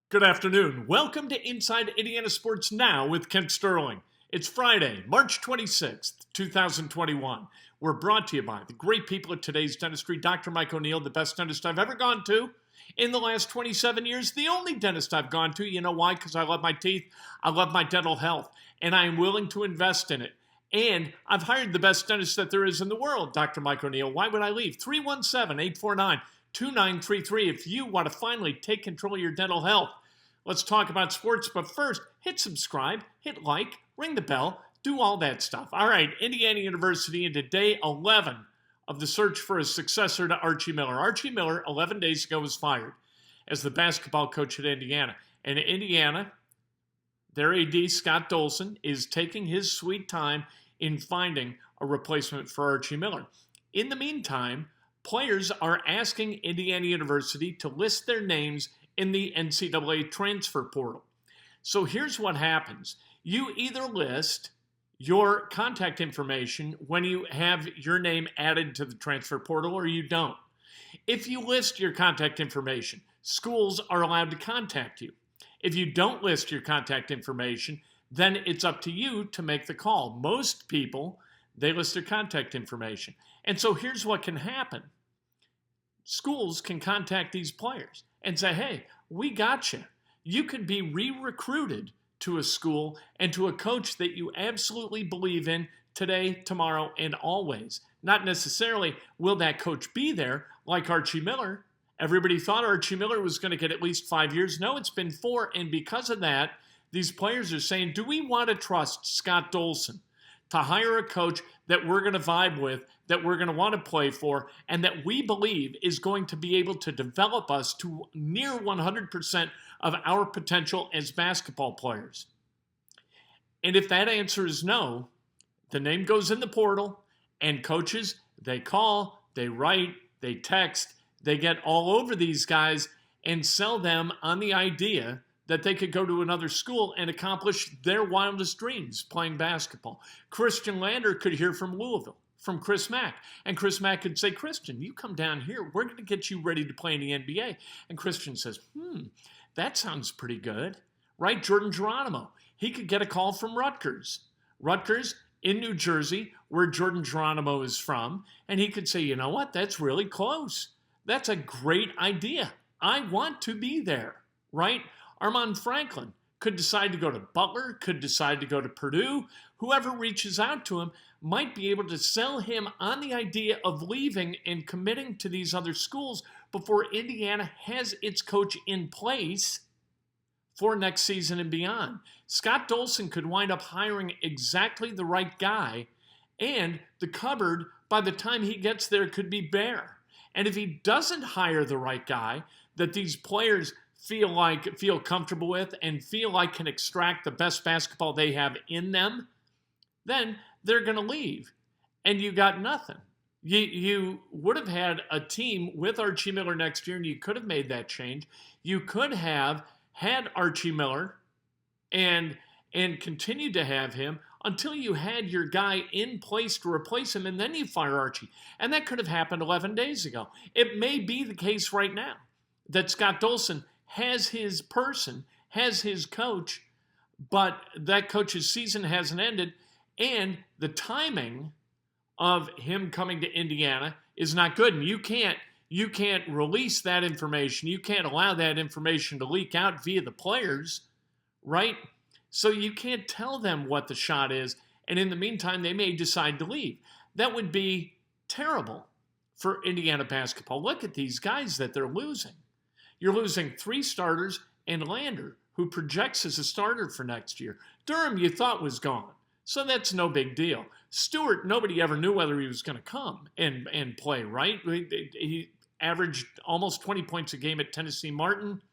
Good afternoon. Welcome to Inside Indiana Sports Now with Kent Sterling. It's Friday, March 26th, 2021. We're brought to you by the great people at Today's Dentistry. Dr. Mike O'Neill, the best dentist I've ever gone to in the last 27 years. The only dentist I've gone to. You know why? Because I love my teeth. I love my dental health. And I am willing to invest in it. And I've hired the best dentist that there is in the world, Dr. Mike O'Neill. Why would I leave? 317-849-2933 if you want to finally take control of your dental health. Let's talk about sports, but first, hit subscribe, hit like, ring the bell, do all that stuff. All right, Indiana University into day 11 of the search for a successor to Archie Miller. Archie Miller, 11 days ago, was fired as the basketball coach at Indiana. And Indiana, their AD Scott Dolson, is taking his sweet time in finding a replacement for Archie Miller. In the meantime, players are asking Indiana University to list their names in the NCAA transfer portal. So here's what happens. You either list your contact information when you have your name added to the transfer portal or you don't. If you list your contact information, schools are allowed to contact you. If you don't list your contact information, then it's up to you to make the call. Most people, they list their contact information. And so here's what can happen. Schools can contact these players and say, hey, we got you. You could be re-recruited to a school and to a coach that you absolutely believe in today, tomorrow, and always. Not necessarily will that coach be there like Archie Miller. Everybody thought Archie Miller was going to get at least 5 years. No, it's been 4, and because of that, these players are saying, do we want to trust Scott Dolson to hire a coach that we're going to vibe with, that we're going to want to play for, and that we believe is going to be able to develop us to near 100% of our potential as basketball players? And if that answer is no, the name goes in the portal, and coaches, they call, they write, they text, they get all over these guys and sell them on the idea that they could go to another school and accomplish their wildest dreams playing basketball. Khristian Lander could hear from Louisville, from Chris Mack. And Chris Mack could say, Khristian, you come down here. We're going to get you ready to play in the NBA. And Khristian says, that sounds pretty good. Right? Jordan Geronimo. He could get a call from Rutgers. Rutgers in New Jersey, where Jordan Geronimo is from. And he could say, you know what? That's really close. That's a great idea. I want to be there. Right? Armaan Franklin could decide to go to Butler, could decide to go to Purdue. Whoever reaches out to him might be able to sell him on the idea of leaving and committing to these other schools before Indiana has its coach in place for next season and beyond. Scott Dolson could wind up hiring exactly the right guy, and the cupboard, by the time he gets there, could be bare. And if he doesn't hire the right guy that these players feel comfortable with and feel like can extract the best basketball they have in them, then they're going to leave. And you got nothing. You would have had a team with Archie Miller next year, and you could have made that change. You could have had Archie Miller and continued to have him until you had your guy in place to replace him, and then you fire Archie. And that could have happened 11 days ago. It may be the case right now that Scott Dolson has his person, has his coach, but that coach's season hasn't ended, and the timing of him coming to Indiana is not good. And you can't release that information. You can't allow that information to leak out via the players, right? So you can't tell them what the shot is, and in the meantime, they may decide to leave. That would be terrible for Indiana basketball. Look at these guys that they're losing. You're losing 3 starters and Lander, who projects as a starter for next year. Durham, you thought was gone, so that's no big deal. Stewart, nobody ever knew whether he was going to come and play, right? He averaged almost 20 points a game at Tennessee Martin.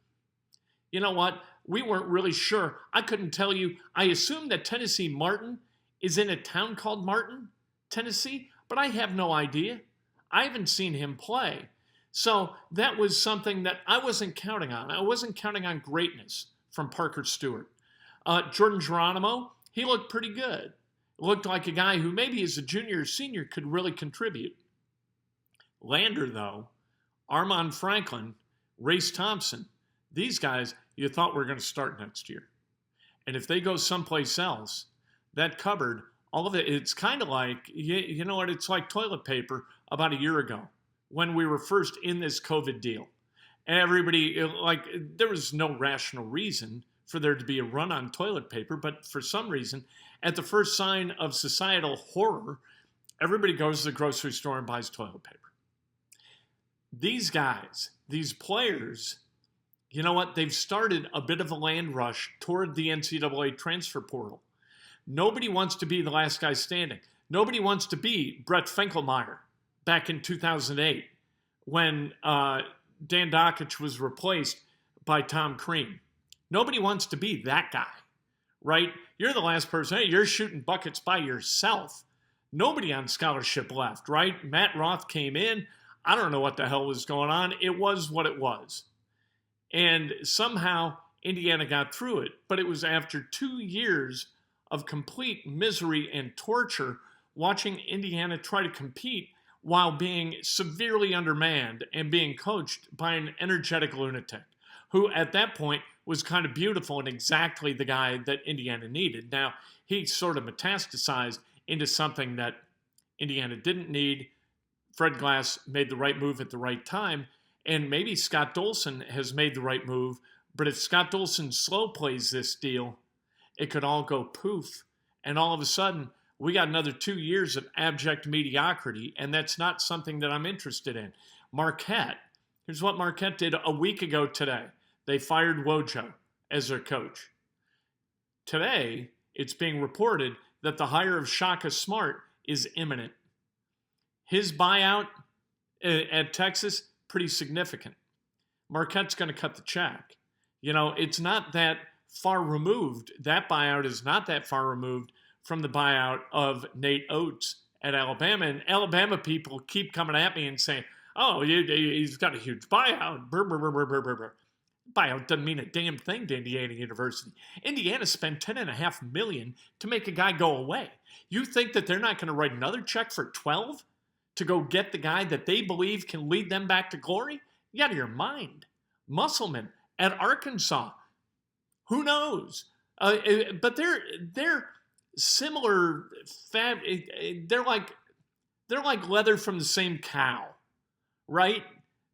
You know what? We weren't really sure. I couldn't tell you. I assume that Tennessee Martin is in a town called Martin, Tennessee, but I have no idea. I haven't seen him play. So that was something that I wasn't counting on. I wasn't counting on greatness from Parker Stewart. Jordan Geronimo, he looked pretty good. Looked like a guy who maybe as a junior or senior could really contribute. Lander, though, Armaan Franklin, Thompson, these guys, you thought were going to start next year. And if they go someplace else, that cupboard, all of it, it's kind of like, you know what, it's like toilet paper about a year ago when we were first in this COVID deal. And everybody, like, there was no rational reason for there to be a run on toilet paper, but for some reason, at the first sign of societal horror, everybody goes to the grocery store and buys toilet paper. These guys, these players, you know what? They've started a bit of a land rush toward the NCAA transfer portal. Nobody wants to be the last guy standing. Nobody wants to be Brett Finkelmeyer back in 2008 when Dan Dockich was replaced by Tom Crean. Nobody wants to be that guy, right? You're the last person. Hey, you're shooting buckets by yourself. Nobody on scholarship left, right? Matt Roth came in. I don't know what the hell was going on. It was what it was. And somehow Indiana got through it. But it was after 2 years of complete misery and torture watching Indiana try to compete while being severely undermanned and being coached by an energetic lunatic who at that point was kind of beautiful and exactly the guy that Indiana needed. Now, he sort of metastasized into something that Indiana didn't need. Fred Glass made the right move at the right time, and maybe Scott Dolson has made the right move, but if Scott Dolson slow plays this deal, it could all go poof, and all of a sudden, we got another 2 years of abject mediocrity, and that's not something that I'm interested in. Marquette, here's what Marquette did a week ago today. They fired Wojo as their coach. Today, it's being reported that the hire of Shaka Smart is imminent. His buyout at Texas, pretty significant. Marquette's going to cut the check. You know, it's not that far removed. That buyout is not that far removed from the buyout of Nate Oates at Alabama. And Alabama people keep coming at me and saying, oh, he's got a huge buyout. Brr, brr, brr, brr, brr, brr. Buyout doesn't mean a damn thing to Indiana University. Indiana spent $10.5 million to make a guy go away. You think that they're not going to write another check for 12 to go get the guy that they believe can lead them back to glory? You out of your mind. Musselman at Arkansas. Who knows? But they're similar. They're like leather from the same cow, right?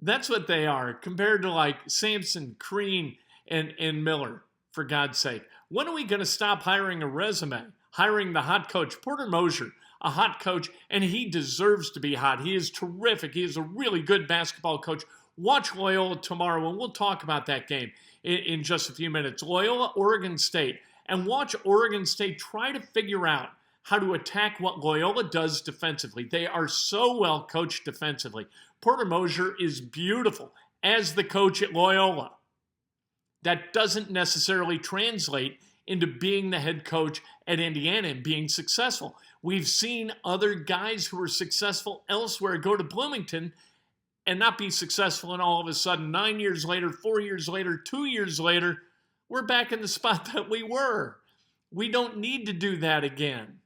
That's what they are compared to like Sampson, Crean, and Miller, for God's sake. When are we going to stop hiring a resume? Hiring the hot coach, Porter Moser, a hot coach, and he deserves to be hot. He is terrific. He is a really good basketball coach. Watch Loyola tomorrow, and we'll talk about that game in just a few minutes. Loyola, Oregon State. And watch Oregon State try to figure out how to attack what Loyola does defensively. They are so well coached defensively. Porter Moser is beautiful as the coach at Loyola. That doesn't necessarily translate into being the head coach at Indiana and being successful. We've seen other guys who are successful elsewhere go to Bloomington and not be successful, and all of a sudden 9 years later, 4 years later, 2 years later, we're back in the spot that we were. We don't need to do that again.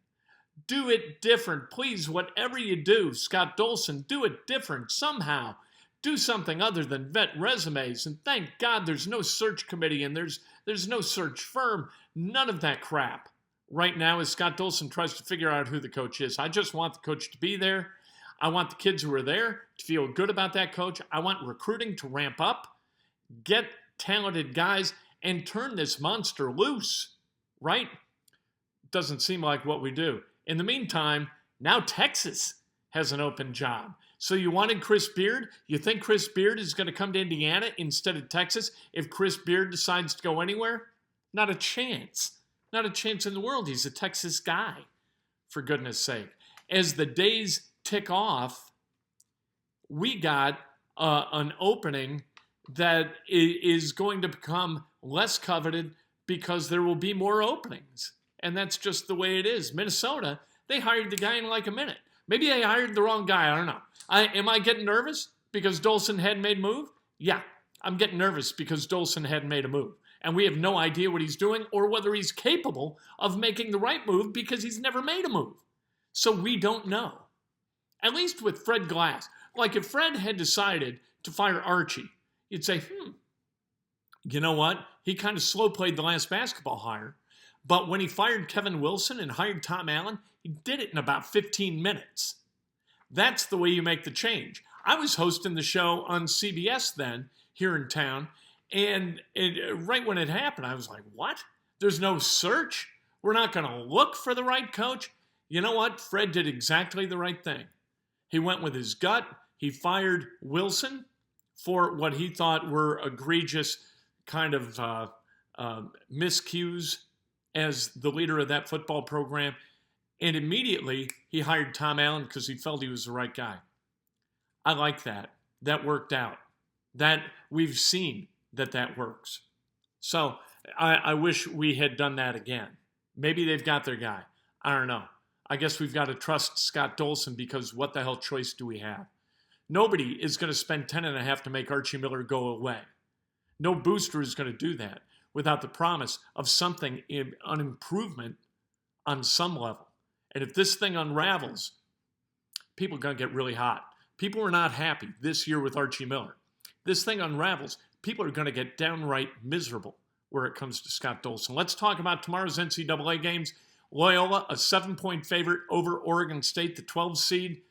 Do it different. Please, whatever you do, Scott Dolson, do it different somehow. Do something other than vet resumes. And thank God there's no search committee and there's no search firm. None of that crap. Right now, as Scott Dolson tries to figure out who the coach is, I just want the coach to be there. I want the kids who are there to feel good about that coach. I want recruiting to ramp up, get talented guys, and turn this monster loose, right? Doesn't seem like what we do. In the meantime, now Texas has an open job. So you wanted Chris Beard? You think Chris Beard is going to come to Indiana instead of Texas if Chris Beard decides to go anywhere? Not a chance. Not a chance in the world. He's a Texas guy, for goodness sake. As the days tick off, we got an opening that is going to become less coveted because there will be more openings. And that's just the way it is. Minnesota, they hired the guy in like a minute. Maybe they hired the wrong guy. I don't know. Am I getting nervous because Dolson hadn't made a move? Yeah, I'm getting nervous because Dolson hadn't made a move. And we have no idea what he's doing or whether he's capable of making the right move because he's never made a move. So we don't know. At least with Fred Glass. Like if Fred had decided to fire Archie, you'd say, You know what? He kind of slow played the last basketball hire, but when he fired Kevin Wilson and hired Tom Allen, he did it in about 15 minutes. That's the way you make the change. I was hosting the show on CBS then here in town, and right when it happened, I was like, what? There's no search? We're not going to look for the right coach? You know what? Fred did exactly the right thing. He went with his gut. He fired Wilson for what he thought were egregious kind of miscues as the leader of that football program. And immediately he hired Tom Allen because he felt he was the right guy. I like that. That worked out. That we've seen that works. So I wish we had done that again. Maybe they've got their guy. I don't know. I guess we've got to trust Scott Dolson because what the hell choice do we have? Nobody is going to spend $10.5 to make Archie Miller go away. No booster is going to do that without the promise of something, an improvement on some level. And if this thing unravels, people are going to get really hot. People are not happy this year with Archie Miller. This thing unravels, people are going to get downright miserable where it comes to Scott Dolson. Let's talk about tomorrow's NCAA games. Loyola, a 7-point favorite over Oregon State, the 12 seed.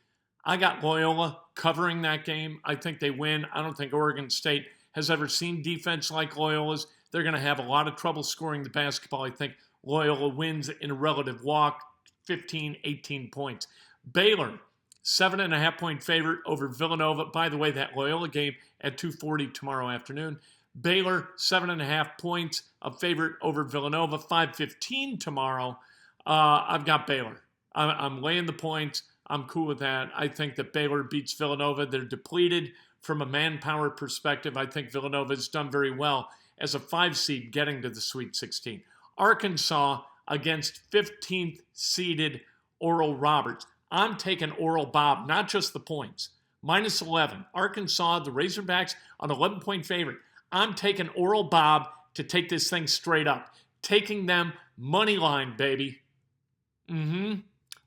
I got Loyola covering that game. I think they win. I don't think Oregon State has ever seen defense like Loyola's. They're going to have a lot of trouble scoring the basketball. I think Loyola wins in a relative walk, 15, 18 points. Baylor, 7.5-point favorite over Villanova. By the way, that Loyola game at 2:40 tomorrow afternoon. Baylor, 7.5 points, a favorite over Villanova, 5:15 tomorrow. I've got Baylor. I'm laying the points. I'm cool with that. I think that Baylor beats Villanova. They're depleted from a manpower perspective. I think Villanova has done very well as a 5 seed getting to the Sweet 16. Arkansas against 15th seeded Oral Roberts. I'm taking Oral Bob, not just the points. Minus 11. Arkansas, the Razorbacks, an 11-point favorite. I'm taking Oral Bob to take this thing straight up. Taking them money line, baby.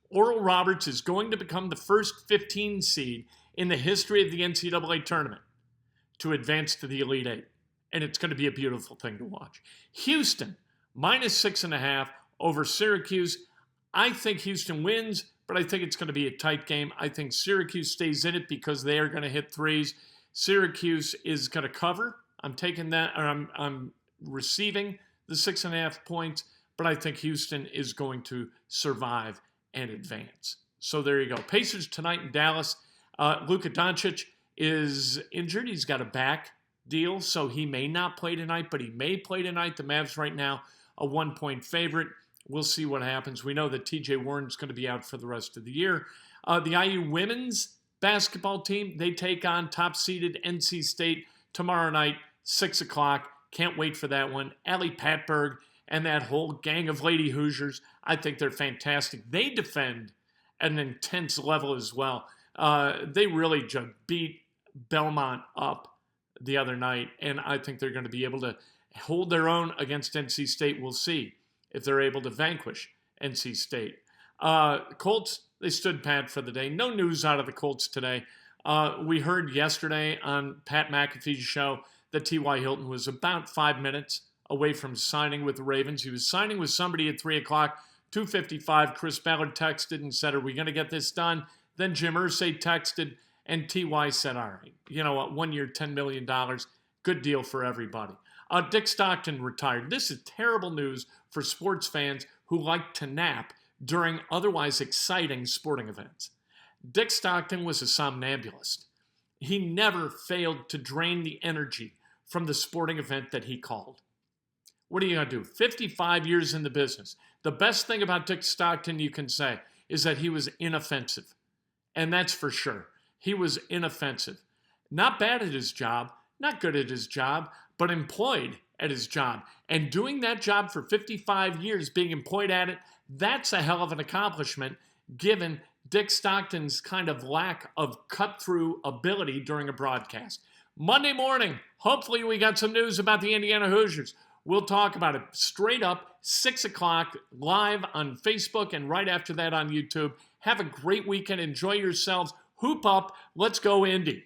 Oral Roberts is going to become the first 15 seed in the history of the NCAA tournament to advance to the Elite Eight. And it's going to be a beautiful thing to watch. Houston, minus 6.5 over Syracuse. I think Houston wins, but I think it's going to be a tight game. I think Syracuse stays in it because they are going to hit threes. Syracuse is going to cover. I'm taking that, or I'm receiving the 6.5 points, but I think Houston is going to survive and advance. So there you go. Pacers tonight in Dallas. Luka Doncic is injured. He's got a back deal, so he may not play tonight, but he may play tonight. The Mavs right now, a 1-point favorite. We'll see what happens. We know that TJ Warren's going to be out for the rest of the year. The IU women's basketball team, they take on top-seeded NC State tomorrow night, 6 o'clock. Can't wait for that one. Allie Patberg and that whole gang of Lady Hoosiers, I think they're fantastic. They defend at an intense level as well. They really just beat Belmont up the other night, and I think they're going to be able to hold their own against NC State. We'll see if they're able to vanquish NC State. Colts, they stood pat for the day. No news out of the Colts today. We heard yesterday on Pat McAfee's show that T.Y. Hilton was about 5 minutes away from signing with the Ravens. He was signing with somebody at 3 o'clock, 2:55. Chris Ballard texted and said, are we going to get this done? Then Jim Irsay texted, and T.Y. said, all right, you know what, 1 year, $10 million, good deal for everybody. Dick Stockton retired. This is terrible news for sports fans who like to nap during otherwise exciting sporting events. Dick Stockton was a somnambulist. He never failed to drain the energy from the sporting event that he called. What are you going to do? 55 years in the business. The best thing about Dick Stockton you can say is that he was inoffensive. And that's for sure. He was inoffensive. Not bad at his job, not good at his job, but employed at his job. And doing that job for 55 years, being employed at it, that's a hell of an accomplishment given Dick Stockton's kind of lack of cut-through ability during a broadcast. Monday morning, hopefully we got some news about the Indiana Hoosiers. We'll talk about it straight up, 6 o'clock, live on Facebook, and right after that on YouTube. Have a great weekend. Enjoy yourselves. Hoop up. Let's go, Indy.